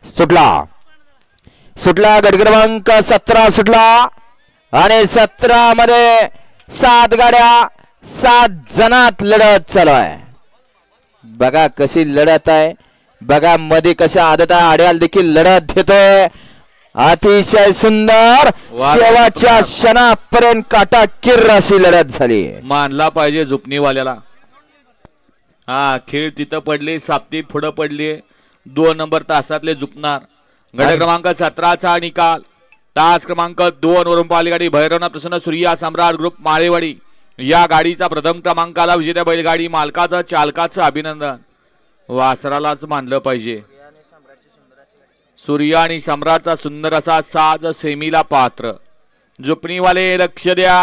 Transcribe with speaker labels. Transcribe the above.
Speaker 1: सुटला सुटला गट क्रमांक 17 सुटला आणि 17 मध्ये 7 गाड्या 7 जणात लढत चालू आहे. बघा कशी लढत आहे, बघा मध्ये कशा आदत आड्याल देखील लढत घेतोय. अतिशय सुंदर शेवटच्या क्षणापर्यंत काटाकीर अशी लढत झाली.
Speaker 2: मानला पाहिजे झुपणीवाल्याला. हा खेळ तिथं पडली, साप्ती पुढं पडली. 2 नंबर तासातले झुकणार. गट क्रमांक 17चा निकाल. तास क्रमांक 2 वरून पाहिली गाडी भैरवनाथ प्रसन्न सूर्या सम्राट ग्रुप माळेवाडी. या गाडीचा प्रथम क्रमांकाला विजेत्या बैलगाडी मालकाचं चालकाचं अभिनंदन. वासरालाच मानलं पाहिजे. सूर्या आणि सम्राटचा सुंदर असा साज सेमीला पात्र. झुपणीवाले लक्ष द्या.